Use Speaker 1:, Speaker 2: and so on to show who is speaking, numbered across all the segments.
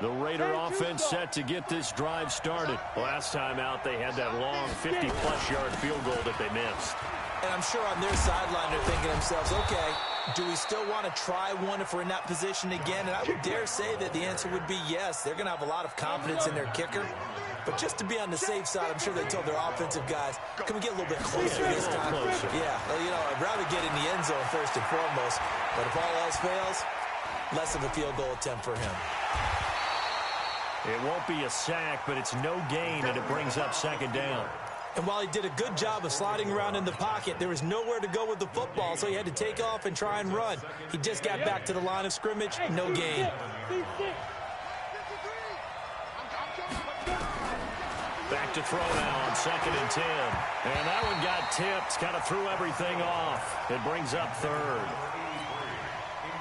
Speaker 1: The Raider offense set to get this drive started. Last time out, they had that long 50-plus yard field goal that they missed.
Speaker 2: And I'm sure on their sideline they're thinking to themselves, okay, do we still want to try one if we're in that position again? And I would dare say that the answer would be yes. They're going to have a lot of confidence in their kicker. But just to be on the safe side, I'm sure they told their offensive guys, can we get a little bit closer this time? Yeah, well, you know, I'd rather get in the end zone first and foremost. But if all else fails, less of a field goal attempt for him.
Speaker 1: It won't be a sack, but it's no gain, and it brings up second down.
Speaker 2: And while he did a good job of sliding around in the pocket, there was nowhere to go with the football, so he had to take off and try and run. He just got back to the line of scrimmage, no gain.
Speaker 1: Back to throw now on 2nd and 10. And that one got tipped, kind of threw everything off. It brings up third.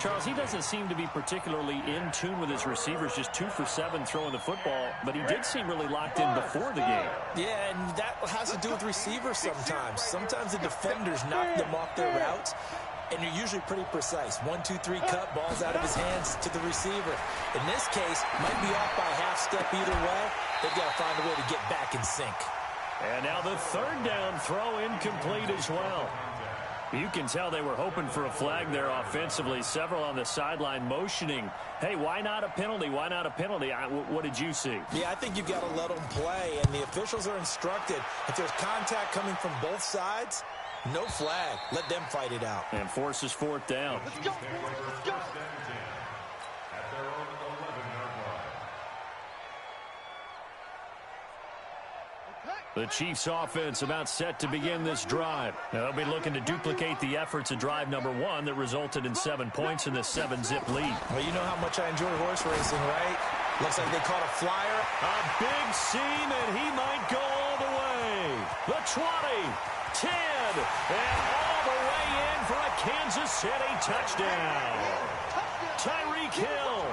Speaker 3: Charles, he doesn't seem to be particularly in tune with his receivers, just 2 for 7 throwing the football, but he did seem really locked in before the game.
Speaker 2: Yeah, and that has to do with receivers sometimes. Sometimes the defenders knock them off their routes, and you're usually pretty precise. 1, 2, 3 cut, ball's out of his hands to the receiver. In this case, might be off by a half step either way. They've got to find a way to get back in sync.
Speaker 1: And now the third down throw incomplete as well. You can tell they were hoping for a flag there offensively. Several on the sideline motioning, hey, why not a penalty? Why not a penalty? What did you see?
Speaker 2: Yeah, I think you've got to let them play, and the officials are instructed. If there's contact coming from both sides, no flag. Let them fight it out.
Speaker 1: And forces 4th down.
Speaker 4: Let's go. Let's go.
Speaker 1: The Chiefs offense about set to begin this drive. Now, they'll be looking to duplicate the efforts of drive number 1 that resulted in 7 points in this 7-zip lead.
Speaker 2: Well, you know how much I enjoy horse racing, right? Looks like they caught a flyer.
Speaker 1: A big seam, and he might go all the way. The 20, 10, and all the way in for a Kansas City touchdown. Tyreek Hill,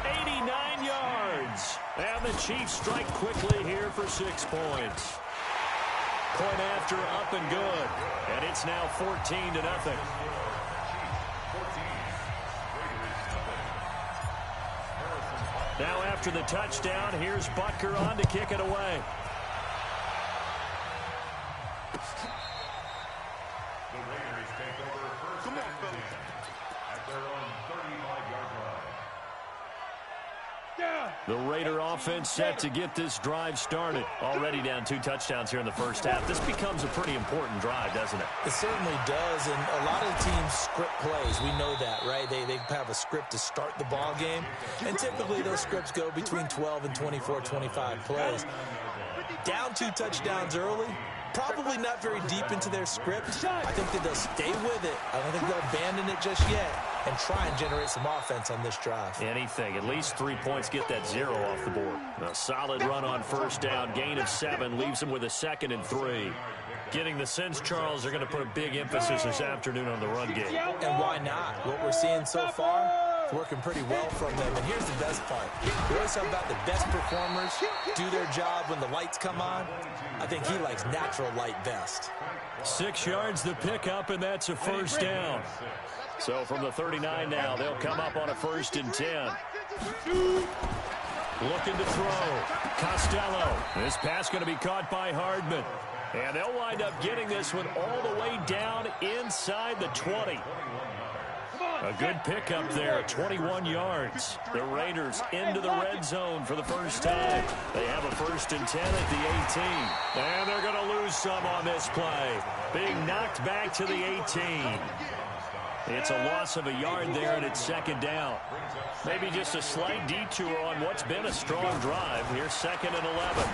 Speaker 1: 89 yards. And the Chiefs strike quickly here for 6 points. Point after, up and good. And it's now 14-0. Now after the touchdown, here's Butker on to kick it away.
Speaker 4: Come on, fellas.
Speaker 5: At their own 35-yard line.
Speaker 1: The Raider offense set to get this drive started. Already down 2 touchdowns here in the first half. This becomes a pretty important drive, doesn't it?
Speaker 2: It certainly does, and a lot of the teams script plays. We know that, right? They have a script to start the ball game, and typically those scripts go between 12 and 24, 25 plays. Down 2 touchdowns early, probably not very deep into their script. I think that they'll stay with it. I don't think they'll abandon it just yet and try and generate some offense on this drive.
Speaker 1: Anything. At least 3 points, get that 0 off the board. A solid run on first down. Gain of 7 leaves them with a 2nd and 3. Getting the sense, Charles, they're going to put a big emphasis this afternoon on the run game.
Speaker 2: And why not? What we're seeing so far, it's working pretty well from them. And here's the best part. We always talk about the best performers do their job when the lights come on. I think he likes natural light best.
Speaker 1: 6 yards the pickup, and that's a first down. So from the 39 now, they'll come up on a 1st and 10. Looking to throw. Costello. This pass going to be caught by Hardman. And they'll wind up getting this one all the way down inside the 20. A good pickup there, 21 yards. The Raiders into the red zone for the first time. They have a 1st and 10 at the 18. And they're going to lose some on this play. Being knocked back to the 18. It's a loss of a yard there, and it's 2nd down. Maybe just a slight detour on what's been a strong drive. Here's 2nd and 11.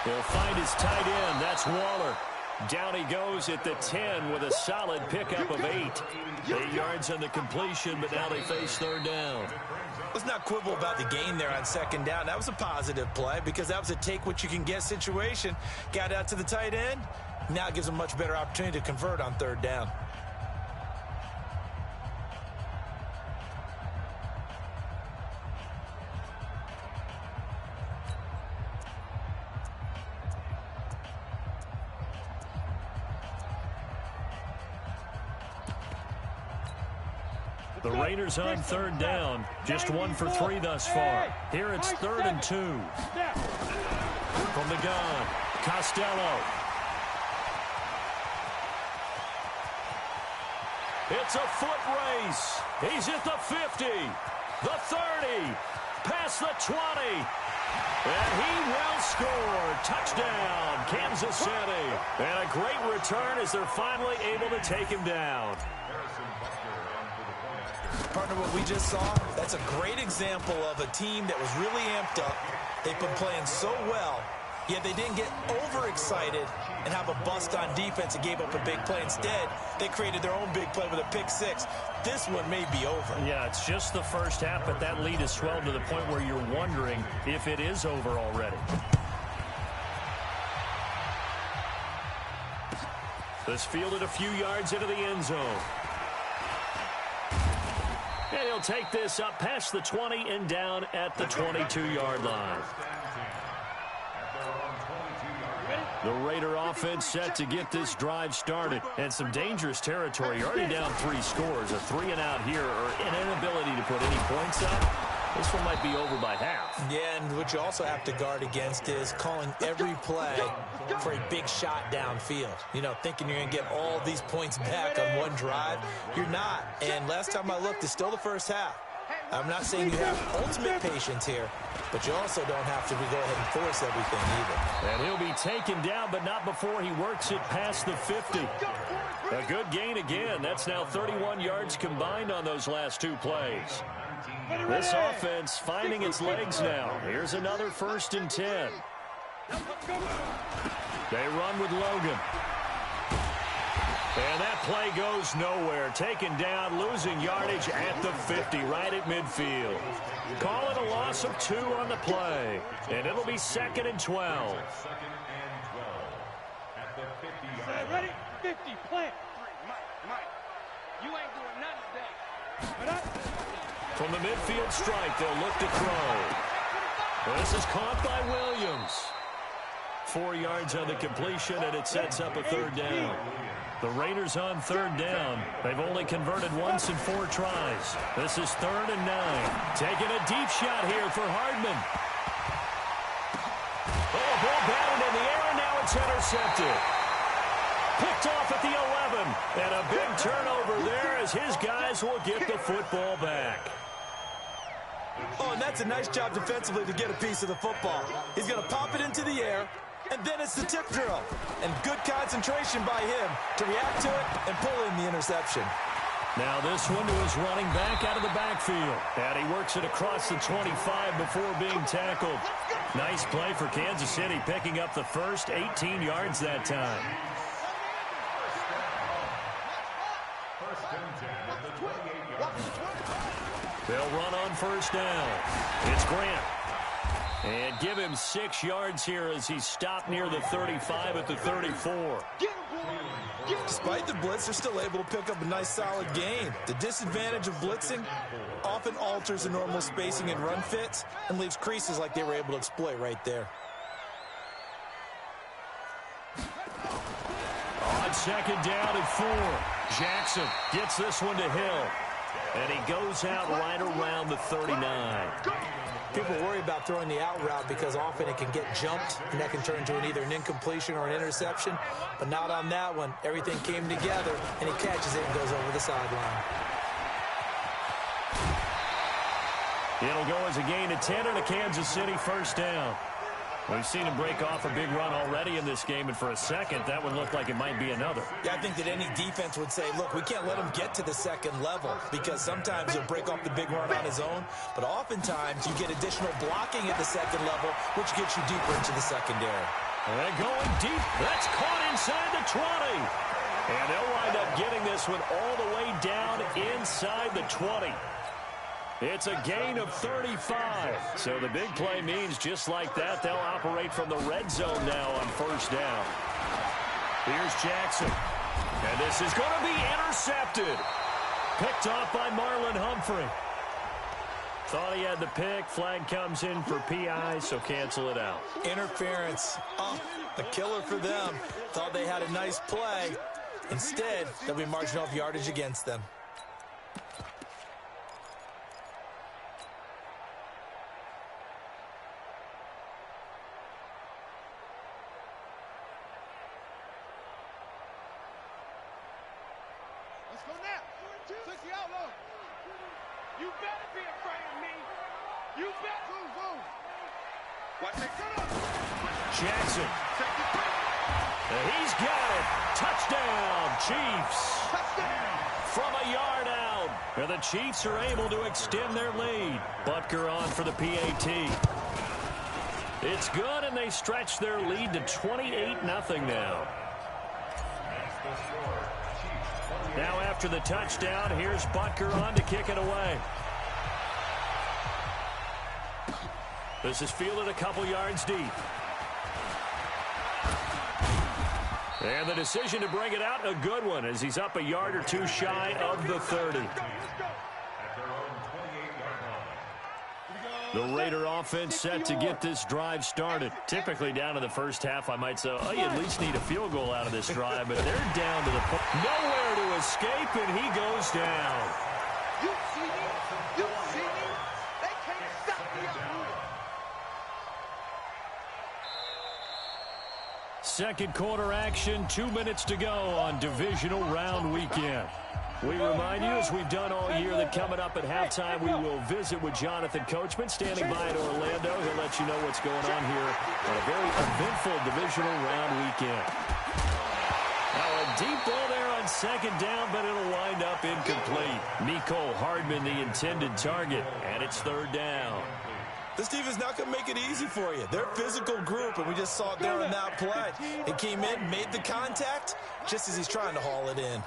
Speaker 1: He'll find his tight end. That's Waller. Down he goes at the 10 with a solid pickup of 8. 8 yards on the completion, but now they face 3rd down.
Speaker 2: Let's not quibble about the gain there on 2nd down. That was a positive play because that was a take-what-you-can-get situation. Got out to the tight end. Now it gives them a much better opportunity to convert on 3rd down.
Speaker 3: The Raiders on third down. Just 1 for 3 thus far. Here it's 3rd and 2. From the gun, Costello. It's a foot race. He's at the 50, the 30, past the 20. And he will score. Touchdown, Kansas City. And a great return as they're finally able to take him down.
Speaker 2: Partner, what we just saw, that's a great example of a team that was really amped up. They've been playing so well, yet they didn't get overexcited and have a bust on defense and gave up a big play. Instead, they created their own big play with a pick six. This one may be over.
Speaker 3: Yeah, it's just the first half, but that lead has swelled to the point where you're wondering if it is over already. This fielded a few yards into the end zone. And he'll take this up past the 20 and down at the 22-yard line. The Raider offense set to get this drive started. And some dangerous territory. You're already down 3 scores. A 3-and-out here or an inability to put any points up. This one might be over by half.
Speaker 2: Yeah, and what you also have to guard against is calling every play for a big shot downfield. You know, thinking you're going to get all these points back on one drive. You're not. And last time I looked, it's still the first half. I'm not saying you have ultimate patience here, but you also don't have to go ahead and force everything either.
Speaker 3: And he'll be taken down, but not before he works it past the 50. A good gain again. That's now 31 yards combined on those last 2 plays. This offense finding its legs now. Here's another 1st and 10. They run with Logan. And that play goes nowhere. Taken down, losing yardage at the 50, right at midfield. Call it a loss of 2 on the play. And it'll be 2nd and 12.
Speaker 4: Ready? 50, plant. Mike, you ain't doing nothing today.
Speaker 3: From the midfield strike, they'll look to throw. This is caught by Williams. 4 yards on the completion, and it sets up a 3rd down. The Raiders on 3rd down. They've only converted once in 4 tries. This is 3rd and 9. Taking a deep shot here for Hardman. Oh, ball batted in the air, and now it's intercepted. Picked off at the 11. And a big turnover there as his guys will get the football back.
Speaker 2: Oh, and that's a nice job defensively to get a piece of the football. He's going to pop it into the air, and then it's the tip drill. And good concentration by him to react to it and pull in the interception.
Speaker 3: Now this one to his running back out of the backfield. And he works it across the 25 before being tackled. Nice play for Kansas City, picking up the first 18 yards that time. They'll run on 1st down. It's Grant. And give him 6 yards here as he's stopped near the 35 at the 34.
Speaker 2: Despite the blitz, they're still able to pick up a nice solid gain. The disadvantage of blitzing often alters the normal spacing and run fits and leaves creases like they were able to exploit right there.
Speaker 3: On 2nd down and 4. Jackson gets this one to Hill. And he goes out right around the 39.
Speaker 2: People worry about throwing the out route because often it can get jumped, and that can turn into either an incompletion or an interception. But not on that one. Everything came together, and he catches it and goes over the sideline.
Speaker 3: It'll go as a gain of 10 and a Kansas City 1st down. We've seen him break off a big run already in this game, and for a second, that would look like it might be another.
Speaker 2: Yeah, I think that any defense would say, look, we can't let him get to the 2nd level because sometimes he'll break off the big run on his own, but oftentimes you get additional blocking at the 2nd level, which gets you deeper into the secondary.
Speaker 3: And going deep, that's caught inside the 20. And they'll wind up getting this one all the way down inside the 20. It's a gain of 35. So the big play means just like that, they'll operate from the red zone now on 1st down. Here's Jackson. And this is going to be intercepted. Picked off by Marlon Humphrey. Thought he had the pick. Flag comes in for PI, so cancel it out.
Speaker 2: Interference. Oh, a killer for them. Thought they had a nice play. Instead, they'll be marching off yardage against them.
Speaker 4: You better be afraid of me. You better. Watch it.
Speaker 1: Jackson. He's got it. Touchdown, Chiefs. From a yard out. And the Chiefs are able to extend their lead. Butker on for the PAT. It's good, and they stretch their lead to 28-0 now. Now after the touchdown, here's Butker on to kick it away. This is fielded a couple yards deep. And the decision to bring it out, a good one, as he's up a yard or two shy of the 30. The Raider offense set to get this drive started. Typically down to the first half, I might say, oh, you at least need a field goal out of this drive, but they're down to the point. Nowhere to escape, and he goes down.
Speaker 4: You see me? You see me? They can't stop me up here.
Speaker 1: Second quarter action, 2 minutes to go on divisional round weekend. We remind you, as we've done all year, that coming up at halftime, we will visit with Jonathan Coachman, standing by in Orlando. He'll let you know what's going on here on a very eventful divisional round weekend. Now, a deep ball there on second down, but it'll wind up incomplete. Mecole Hardman, the intended target, and it's third down.
Speaker 2: This team is not going to make it easy for you. They're a physical group, and we just saw it there in that play. It came in, made the contact, just as he's trying to haul it in.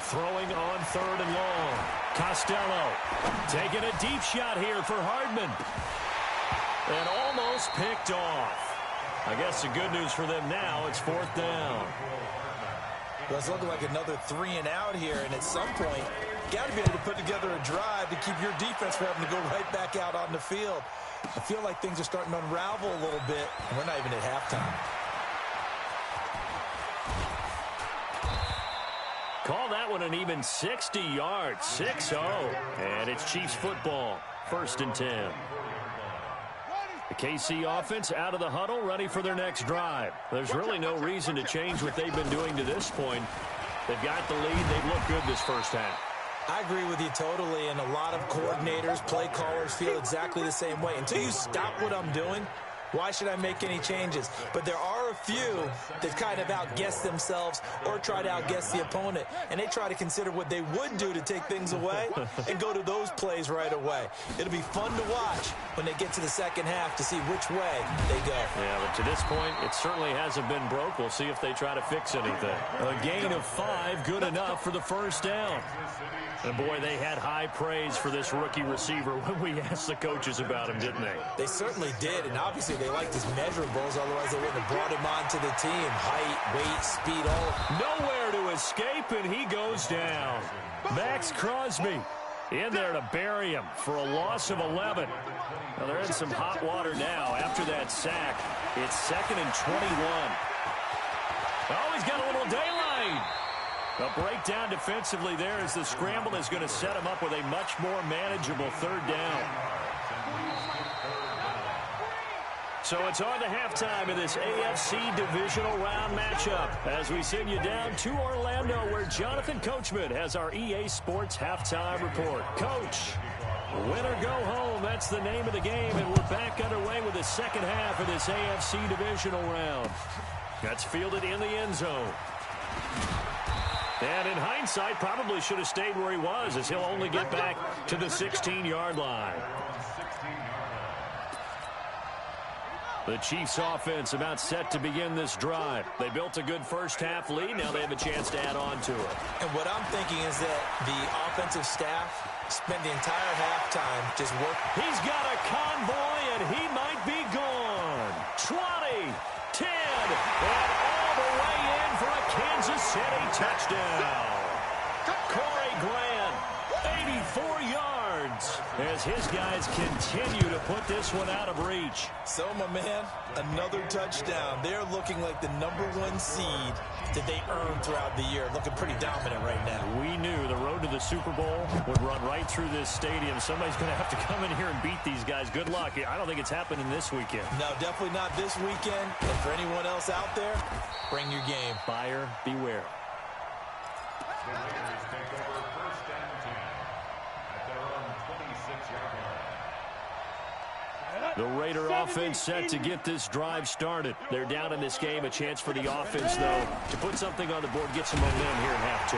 Speaker 1: Throwing on third and long. Costello taking a deep shot here for Hardman. And almost picked off. I guess the good news for them now, it's fourth down.
Speaker 2: Well, it's looking like another 3 and out here, and at some point, you got to be able to put together a drive to keep your defense from having to go right back out on the field. I feel like things are starting to unravel a little bit, and we're not even at halftime.
Speaker 1: Call that one an even 60 yards, 6-0. And it's Chiefs football, 1st and 10. The KC offense out of the huddle, ready for their next drive. There's really no reason to change what they've been doing to this point. They've got the lead. They've looked good this first half.
Speaker 2: I agree with you totally, and a lot of coordinators, play callers feel exactly the same way. Until you stop what I'm doing, why should I make any changes? But there are a few that kind of outguess themselves or try to outguess the opponent, and they try to consider what they would do to take things away and go to those plays right away. It'll be fun to watch when they get to the second half to see which way they go.
Speaker 1: Yeah, but to this point, it certainly hasn't been broke. We'll see if they try to fix anything. A gain of 5, good enough for the first down. And, boy, they had high praise for this rookie receiver when we asked the coaches about him, didn't they?
Speaker 2: They certainly did, and obviously they liked his measurables. Otherwise, they wouldn't have brought him onto the team. Height, weight, speed, all.
Speaker 1: Nowhere to escape, and he goes down. Max Crosby in there to bury him for a loss of 11. Now, they're in some hot water now after that sack. It's 2nd and 21. Oh, he's got a little daylight. A breakdown defensively there as the scramble is going to set him up with a much more manageable third down. So it's on to halftime of this AFC divisional round matchup as we send you down to Orlando where Jonathan Coachman has our EA Sports halftime report. Coach, win or go home, that's the name of the game, and we're back underway with the second half of this AFC divisional round. That's fielded in the end zone. And in hindsight, probably should have stayed where he was as he'll only get back to the 16-yard line. The Chiefs offense about set to begin this drive. They built a good first half lead. Now they have a chance to add on to it.
Speaker 2: And what I'm thinking is that the offensive staff spent the entire halftime just working.
Speaker 1: He's got a convoy, and he might be gone. 20, 10, and all the way in for a Kansas City touchdown. Corey Grant, 84 yards, as his guys continue to put this one out of reach.
Speaker 2: So, my man, another touchdown. They're looking like the #1 seed that they earned throughout the year. Looking pretty dominant right now.
Speaker 1: We knew the road to the Super Bowl would run right through this stadium. Somebody's going to have to come in here and beat these guys. Good luck. I don't think it's happening this weekend.
Speaker 2: No, definitely not this weekend. And for anyone else out there, bring your game.
Speaker 1: Buyer beware.
Speaker 5: The Raiders take over 1st and 10 at their own 26-yard line.
Speaker 1: The Raider offense set to get this drive started. They're down in this game. A chance for the offense, though, to put something on the board, get some momentum here in half two.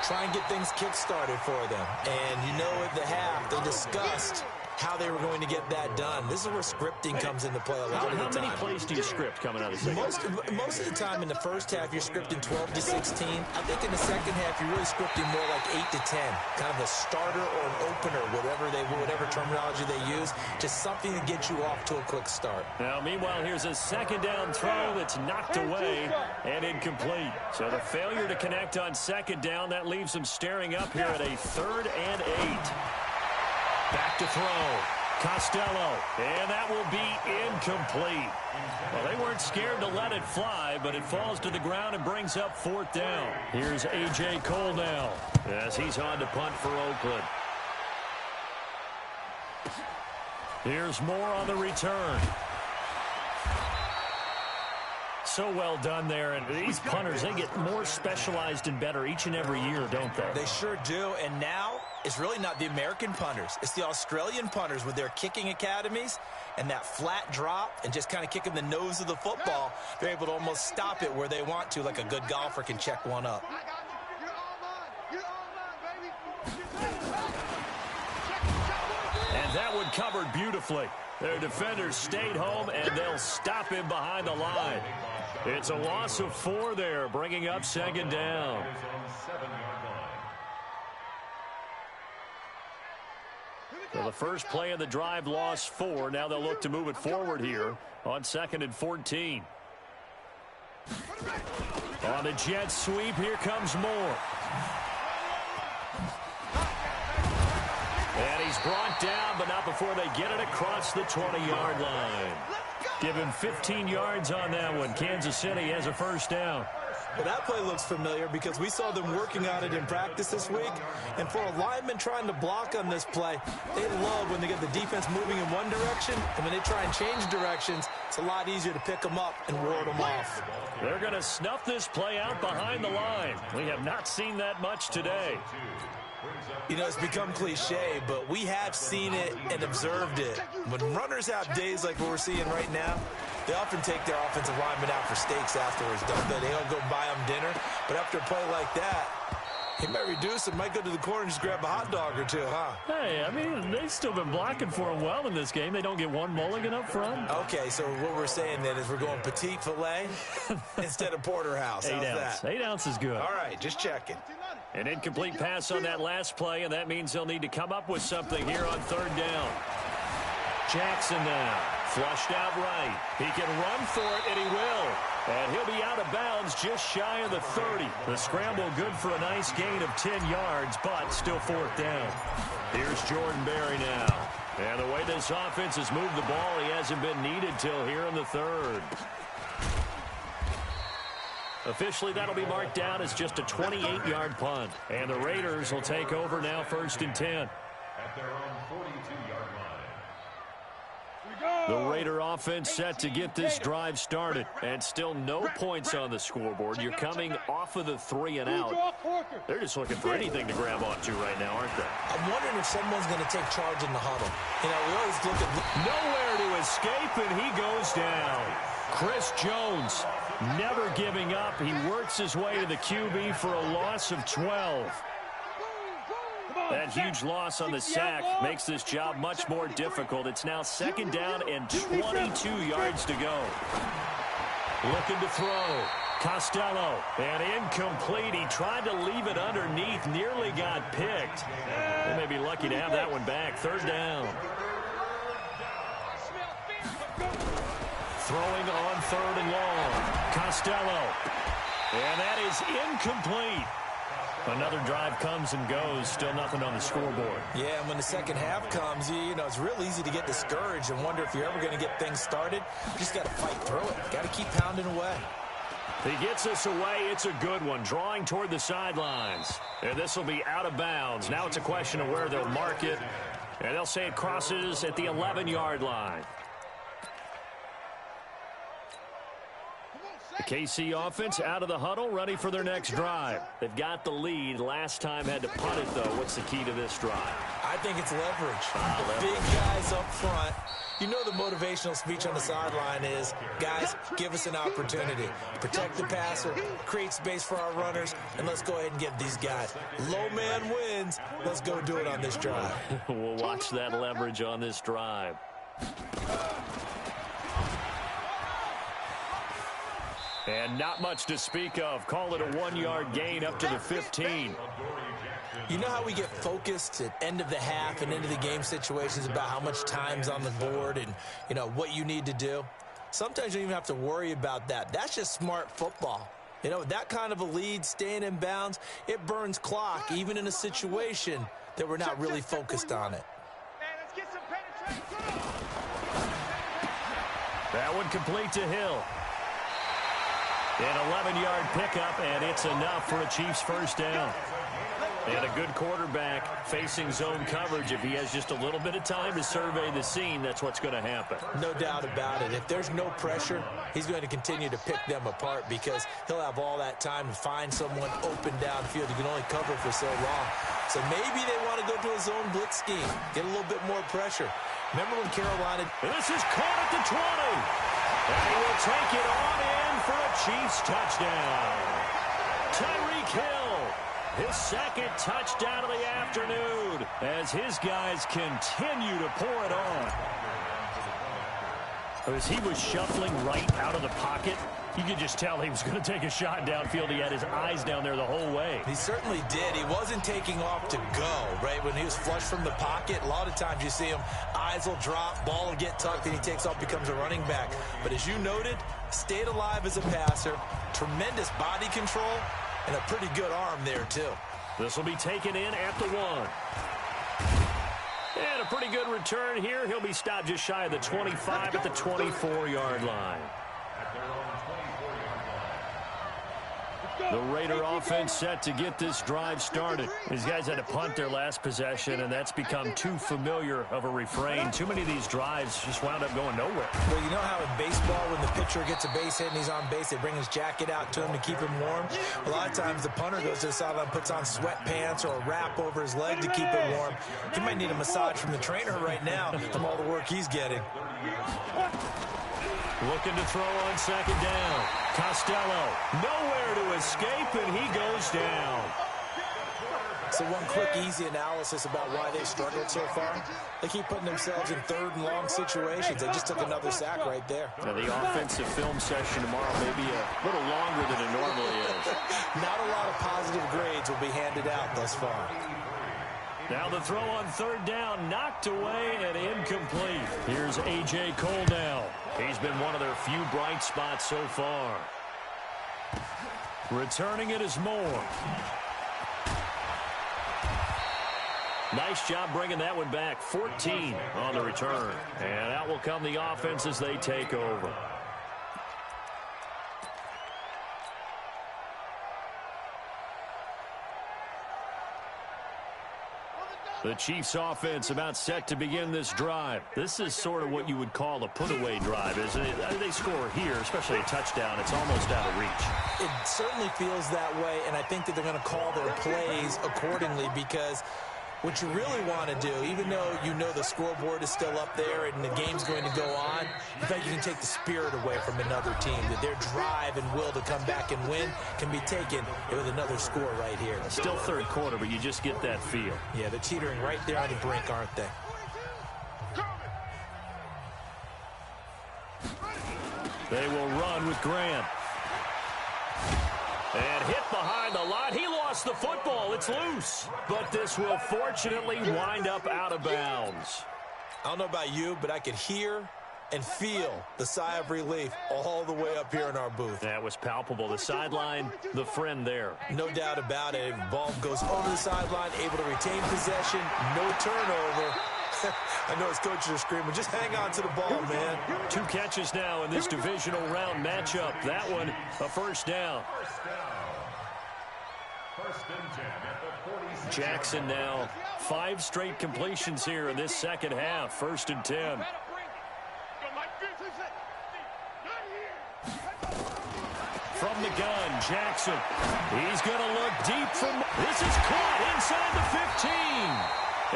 Speaker 2: Try and get things kick-started for them. And you know at the half, they discussed how they were going to get that done. This is where scripting comes into play a lot of the time.
Speaker 1: How many plays do you script coming out of the second?
Speaker 2: Most of the time in the first half, you're scripting 12 to 16. I think in the second half, you're really scripting more like 8 to 10. Kind of a starter or an opener, whatever terminology they use. Just something to get you off to a quick start.
Speaker 1: Now, meanwhile, here's a second down throw that's knocked away and incomplete. So the failure to connect on second down, that leaves them staring up here at a 3rd and 8. Back to throw. Costello. And that will be incomplete. Well, they weren't scared to let it fly, but it falls to the ground and brings up 4th down. Here's A.J. Cole now as he's on to punt for Oakland. Here's Moore on the return. So well done there, and these punters, they get more specialized and better each and every year, don't they?
Speaker 2: They sure do, and now it's really not the American punters. It's the Australian punters with their kicking academies and that flat drop and just kind of kicking the nose of the football. They're able to almost stop it where they want to, like a good golfer can check one up.
Speaker 1: And that one covered beautifully. Their defenders stayed home, and they'll stop him behind the line. It's a loss of 4 there, bringing up 2nd down. So the first play of the drive lost 4. Now they'll look to move it forward here on 2nd and 14. On the jet sweep, here comes Moore. And he's brought down, but not before they get it across the 20-yard line. Give him 15 yards on that one. Kansas City has a 1st down.
Speaker 2: Well, that play looks familiar because we saw them working on it in practice this week. And for a lineman trying to block on this play, they love when they get the defense moving in one direction. And when they try and change directions, it's a lot easier to pick them up and ward them off.
Speaker 1: They're going to snuff this play out behind the line. We have not seen that much today.
Speaker 2: You know, it's become cliche, but we have seen it and observed it. When runners have days like what we're seeing right now, they often take their offensive linemen out for steaks afterwards, don't they? They don't go buy them dinner. But after a play like that, he might reduce it, might go to the corner and just grab a hot dog or two, huh?
Speaker 1: Hey, I mean, they've still been blocking for him well in this game. They don't get one mulligan up front.
Speaker 2: Okay, so what we're saying then is we're going petite filet instead of porterhouse. How's
Speaker 1: 8 ounce.
Speaker 2: that?
Speaker 1: 8 ounce is good.
Speaker 2: All right, just checking.
Speaker 1: An incomplete pass on that last play, and that means they'll need to come up with something here on 3rd down. Jackson now, flushed out right. He can run for it, and he will. And he'll be out of bounds just shy of the 30. The scramble good for a nice gain of 10 yards, but still 4th down. Here's Jordan Berry now. And the way this offense has moved the ball, he hasn't been needed till here in the 3rd. Officially, that'll be marked down as just a 28-yard punt. And the Raiders will take over now 1st and 10.
Speaker 5: At their own 42-yard line.
Speaker 1: The Raider offense set to get this drive started. And still no points on the scoreboard. You're coming off of the 3 and out. They're just looking for anything to grab onto right now, aren't they?
Speaker 2: I'm wondering if someone's going to take charge in the huddle. You know, we always look at...
Speaker 1: Nowhere to escape, and he goes down. Chris Jones never giving up. He works his way to the QB for a loss of 12. That huge loss on the sack makes this job much more difficult. It's now 2nd down and 22 yards to go. Looking to throw. Costello. And incomplete. He tried to leave it underneath. Nearly got picked. They may be lucky to have that one back. 3rd down. Throwing on 3rd and long. Costello. And that is incomplete. Another drive comes and goes. Still nothing on the scoreboard.
Speaker 2: Yeah, and when the second half comes, you know, it's real easy to get discouraged and wonder if you're ever going to get things started. You just got to fight through it. Got to keep pounding away.
Speaker 1: He gets us away. It's a good one. Drawing toward the sidelines. And this will be out of bounds. Now it's a question of where they'll mark it. And they'll say it crosses at the 11-yard line. The KC offense out of the huddle, ready for their next drive. They've got the lead. Last time had to punt it, though. What's the key to this drive?
Speaker 2: I think it's leverage. The big guys up front. You know the motivational speech on the sideline is, guys, give us an opportunity. Protect the passer, create space for our runners, and let's go ahead and get these guys. Low man wins. Let's go do it on this drive.
Speaker 1: We'll watch that leverage on this drive. And not much to speak of. Call it a 1-yard gain up to the 15.
Speaker 2: You know how we get focused at end of the half and into the game situations about how much time's on the board and, you know, what you need to do? Sometimes you don't even have to worry about that. That's just smart football. You know, that kind of a lead, staying in bounds, it burns clock, even in a situation that we're not really focused on it.
Speaker 1: That one complete to Hill. An 11-yard pickup, and it's enough for a Chiefs first down. And a good quarterback facing zone coverage. If he has just a little bit of time to survey the scene, that's what's going to happen.
Speaker 2: No doubt about it. If there's no pressure, he's going to continue to pick them apart because he'll have all that time to find someone open downfield. He can only cover for so long. So maybe they want to go to a zone blitz scheme, get a little bit more pressure. Remember when Carolina...
Speaker 1: And this is caught at the 20. And he will take it on in for a Chiefs touchdown. Tyreek Hill. His second touchdown of the afternoon as his guys continue to pour it on. As he was shuffling right out of the pocket, you could just tell he was going to take a shot downfield. He had his eyes down there the whole way.
Speaker 2: He certainly did. He wasn't taking off to go, right? When he was flush from the pocket, a lot of times you see him, eyes will drop, ball will get tucked, and he takes off, becomes a running back. But as you noted, stayed alive as a passer, tremendous body control, and a pretty good arm there, too.
Speaker 1: This will be taken in at the 1. And a pretty good return here. He'll be stopped just shy of the 25 at the 24-yard line. The Raider offense set to get this drive started. These guys had to punt their last possession, and that's become too familiar of a refrain. Too many of these drives just wound up going nowhere.
Speaker 2: Well, you know how in baseball, when the pitcher gets a base hit and he's on base, they bring his jacket out to him to keep him warm? A lot of times the punter goes to the sideline, puts on sweatpants or a wrap over his leg to keep him warm. He might need a massage from the trainer right now from all the work he's getting.
Speaker 1: Looking to throw on second down. Costello, nowhere to escape, and he goes down.
Speaker 2: So one quick, easy analysis about why they've struggled so far. They keep putting themselves in third and long situations. They just took another sack right there.
Speaker 1: Now, the offensive film session tomorrow may be a little longer than it normally is.
Speaker 2: Not a lot of positive grades will be handed out thus far.
Speaker 1: Now the throw on third down, knocked away and incomplete. Here's A.J. Cole now. He's been one of their few bright spots so far. Returning it is Moore. Nice job bringing that one back. 14 on the return. And out will come the offense as they take over. The Chiefs offense about set to begin this drive. This is sort of what you would call a put-away drive, isn't it? They score here, especially a touchdown. It's almost out of reach.
Speaker 2: It certainly feels that way, and I think that they're going to call their plays accordingly because what you really want to do, even though you know the scoreboard is still up there and the game's going to go on, in fact, you can take the spirit away from another team, that their drive and will to come back and win can be taken with another score right here.
Speaker 1: Still third quarter, but you just get that feel.
Speaker 2: Yeah, they're teetering right there on the brink, aren't they?
Speaker 1: They will run with Grant. And hit behind the line. He lost the football. It's loose. But this will fortunately wind up out of bounds.
Speaker 2: I don't know about you, but I could hear and feel the sigh of relief all the way up here in our booth.
Speaker 1: That was palpable. The sideline, the friend there.
Speaker 2: No doubt about it. Ball goes over the sideline, able to retain possession, no turnover. I know his coaches are screaming, just hang on to the ball, man.
Speaker 1: 2 catches now in this divisional round matchup. That one, a first down. Jackson now 5 straight completions here in this second half. 1st and 10. from the gun, Jackson. He's going to look deep from... This is caught inside the 15.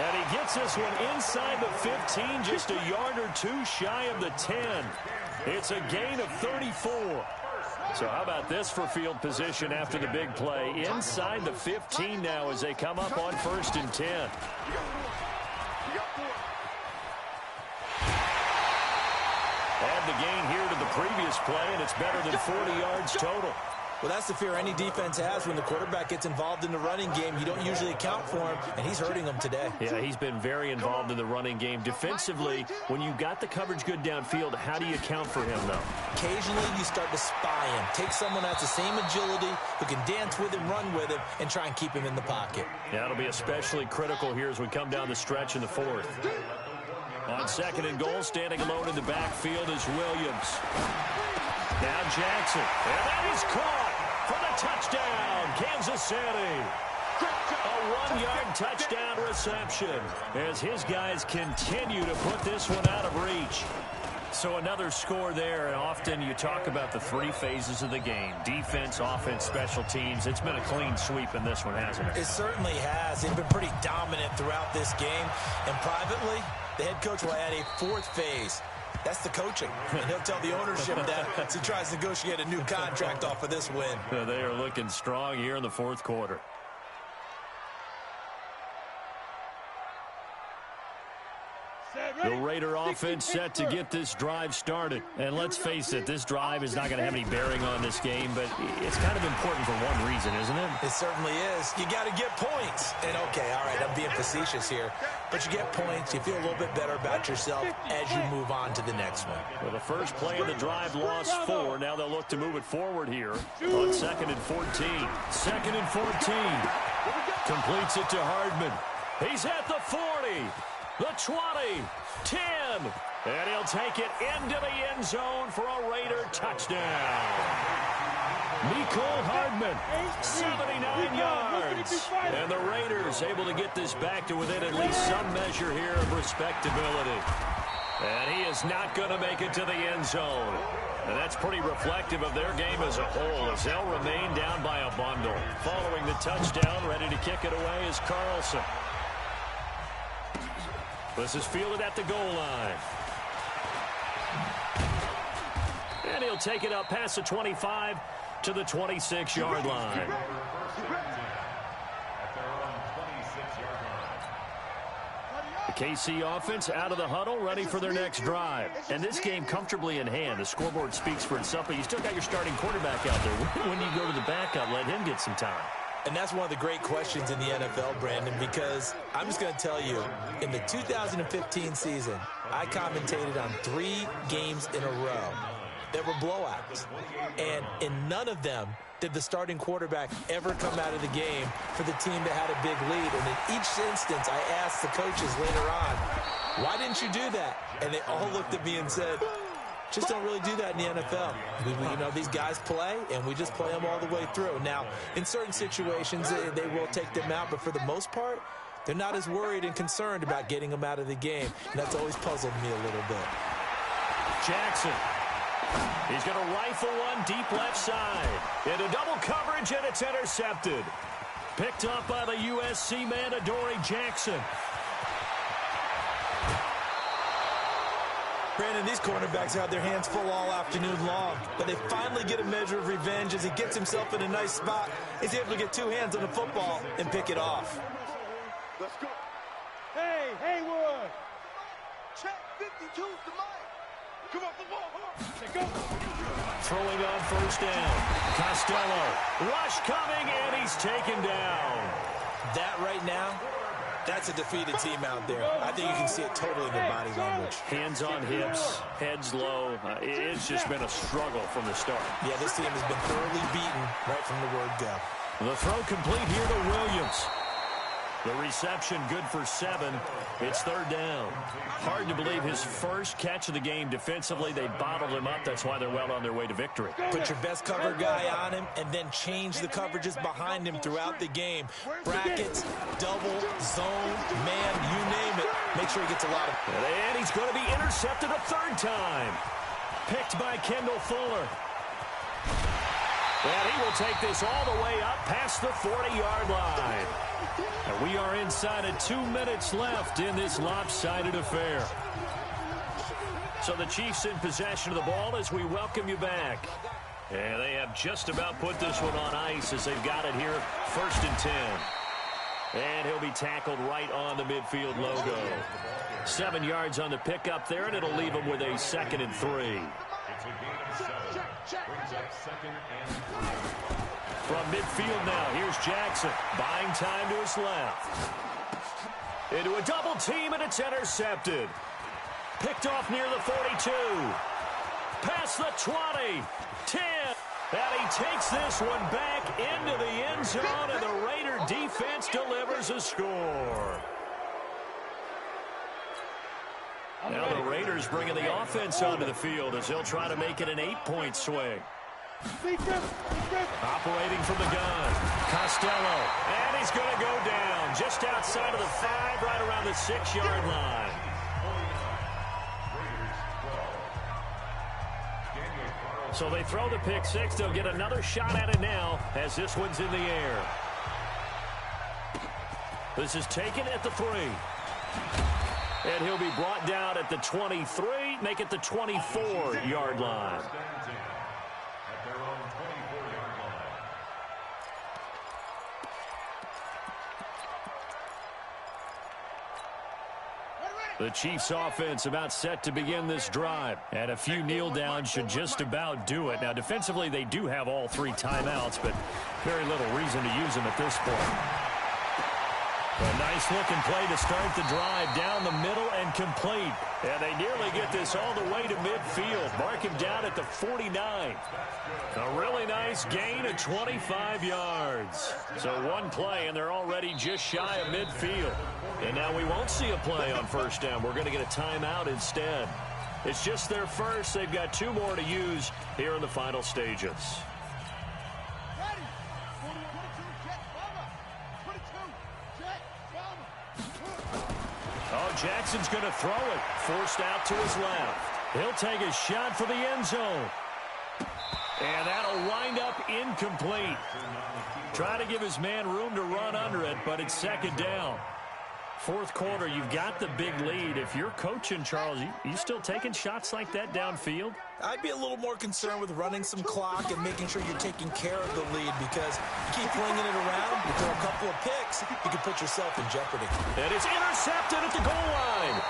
Speaker 1: And he gets this one inside the 15, just a yard or two shy of the 10. It's a gain of 34. So how about this for field position after the big play? Inside the 15 now as they come up on 1st and 10. Add the gain here to the previous play, and it's better than 40 yards total.
Speaker 2: Well, that's the fear any defense has when the quarterback gets involved in the running game. You don't usually account for him, and he's hurting them today.
Speaker 1: Yeah, he's been very involved in the running game. Defensively, when you got the coverage good downfield, how do you account for him, though?
Speaker 2: Occasionally, you start to spy him. Take someone that's the same agility, who can dance with him, run with him, and try and keep him in the pocket.
Speaker 1: Yeah, it'll be especially critical here as we come down the stretch in the 4th. On 2nd and goal, standing alone in the backfield is Williams. Now Jackson, and that is caught for the touchdown, Kansas City. A 1-yard touchdown reception as his guys continue to put this one out of reach. So another score there, and often you talk about the 3 phases of the game: defense, offense, special teams. It's been a clean sweep in this one, hasn't it?
Speaker 2: It certainly has. They've been pretty dominant throughout this game. And privately, the head coach will add a 4th phase. That's the coaching. And he'll tell the ownership that as he tries to negotiate a new contract off of this win.
Speaker 1: They are looking strong here in the 4th quarter. The Raider offense set to get this drive started. And let's face it, this drive is not going to have any bearing on this game, but it's kind of important for one reason, isn't it?
Speaker 2: It certainly is. You got to get points. And okay, all right, I'm being facetious here, but you get points, you feel a little bit better about yourself as you move on to the next one.
Speaker 1: Well, the first play of the drive lost 4. Now they'll look to move it forward here on 2nd and 14. 2nd and 14. Completes it to Hardman. He's at the 40. The 20, 10, and he'll take it into the end zone for a Raider touchdown. Mecole Hardman, 79 yards. And the Raiders able to get this back to within at least some measure here of respectability. And he is not going to make it to the end zone. And that's pretty reflective of their game as a whole, as they'll remain down by a bundle. Following the touchdown, ready to kick it away is Carlson. This is fielded at the goal line. And he'll take it up past the 25 to the 26-yard line. The KC offense out of the huddle, ready for their next drive. And this game comfortably in hand. The scoreboard speaks for itself, but you still got your starting quarterback out there. When you go to the backup, let him get some time.
Speaker 2: And that's one of the great questions in the NFL, Brandon, because I'm just going to tell you, in the 2015 season, I commentated on 3 games in a row that were blowouts. And in none of them did the starting quarterback ever come out of the game for the team that had a big lead. And in each instance, I asked the coaches later on, why didn't you do that? And they all looked at me and said, just don't really do that in the NFL. You know, these guys play, and we just play them all the way through. Now, in certain situations, they will take them out, but for the most part, they're not as worried and concerned about getting them out of the game. And that's always puzzled me a little bit.
Speaker 1: Jackson. He's going to rifle one deep left side. Into double coverage, and it's intercepted. Picked up by the USC man, Adoree Jackson.
Speaker 2: Brandon, these cornerbacks had their hands full all afternoon long, but they finally get a measure of revenge as he gets himself in a nice spot. He's able to get 2 hands on the football and pick it off.
Speaker 4: Let's go. Hey, Haywood. Check 52's the mic. Come on, the ball. Go.
Speaker 1: Throwing on first down. Costello. Rush coming, and he's taken down.
Speaker 2: That right now, that's a defeated team out there. I think you can see it totally in their body language.
Speaker 1: Hands on hips, heads low. It's just been a struggle from the start.
Speaker 2: Yeah, this team has been thoroughly beaten right from the word go.
Speaker 1: The throw complete here to Williams. The reception good for 7. It's 3rd down. Hard to believe his first catch of the game defensively. They bottled him up. That's why they're well on their way to victory.
Speaker 2: Put your best cover guy on him and then change the coverages behind him throughout the game. Brackets, double, zone, man, you name it. Make sure he gets a lot of...
Speaker 1: And he's going to be intercepted a 3rd time. Picked by Kendall Fuller. And he will take this all the way up past the 40-yard line. And we are inside of 2 minutes left in this lopsided affair. So the Chiefs in possession of the ball as we welcome you back. And they have just about put this one on ice as they've got it here, 1st and 10. And he'll be tackled right on the midfield logo. 7 yards on the pickup there, and it'll leave him with a 2nd and 3.
Speaker 5: It's a gain of 7. Brings up 2nd and 3.
Speaker 1: From midfield now, here's Jackson. Buying time to his left. Into a double team, and it's intercepted. Picked off near the 42. Past the 20. 10. And he takes this one back into the end zone, and the Raider defense delivers a score. Now the Raiders bringing the offense onto the field as they'll try to make it an 8-point swing. Operating from the gun, Costello, and he's going to go down just outside of the 5, right around the 6-yard line. So they throw the pick 6. They'll get another shot at it now as this one's in the air. This is taken at the 3. And he'll be brought down at the 23, make it the 24-yard line. The Chiefs offense about set to begin this drive. And a few kneel downs should just about do it. Now defensively they do have all 3 timeouts, but very little reason to use them at this point. A nice looking play to start the drive down the middle and complete. And they nearly get this all the way to midfield. Mark him down at the 49. A really nice gain of 25 yards. So one play and they're already just shy of midfield. And now we won't see a play on 1st down. We're going to get a timeout instead. It's just their first. They've got 2 more to use here in the final stages. Oh, Jackson's going to throw it. Forced out to his left. He'll take a shot for the end zone. And that'll wind up incomplete. Try to give his man room to run under it, but it's 2nd down. 4th quarter, you've got the big lead. If you're coaching, Charles, you still taking shots like that downfield?
Speaker 2: I'd be a little more concerned with running some clock and making sure you're taking care of the lead, because you keep flinging it around, you throw a couple of picks, you can put yourself in jeopardy.
Speaker 1: And it's intercepted at the goal line.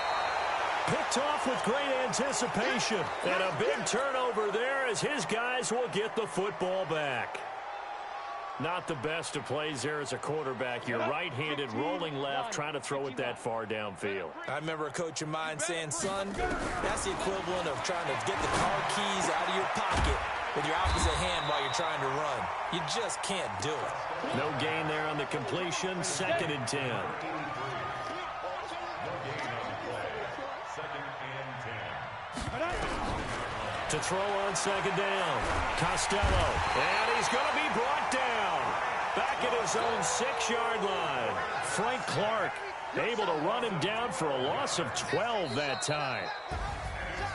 Speaker 1: Picked off with great anticipation. And a big turnover there as his guys will get the football back. Not the best of plays there as a quarterback. You're right-handed, rolling left, trying to throw it that far downfield.
Speaker 2: I remember a coach of mine saying, son, that's the equivalent of trying to get the car keys out of your pocket with your opposite hand while you're trying to run. You just can't do it.
Speaker 1: No gain there on the completion. 2nd and 10. To throw on 2nd down. Costello. And he's going to be brought down. Back at his own 6-yard line. Frank Clark able to run him down for a loss of 12 that time.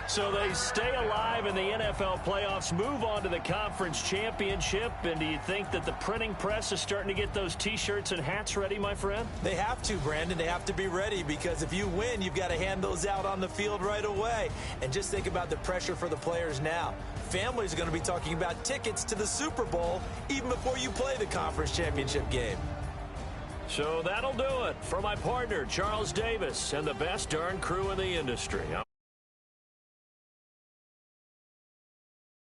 Speaker 1: So they stay alive in the NFL playoffs, move on to the conference championship. And do you think that the printing press is starting to get those T-shirts and hats ready, my friend?
Speaker 2: They have to, Brandon. They have to be ready, because if you win, you've got to hand those out on the field right away. And just think about the pressure for the players now. Families are going to be talking about tickets to the Super Bowl even before you play the conference championship game.
Speaker 1: So that'll do it for my partner, Charles Davis, and the best darn crew in the industry.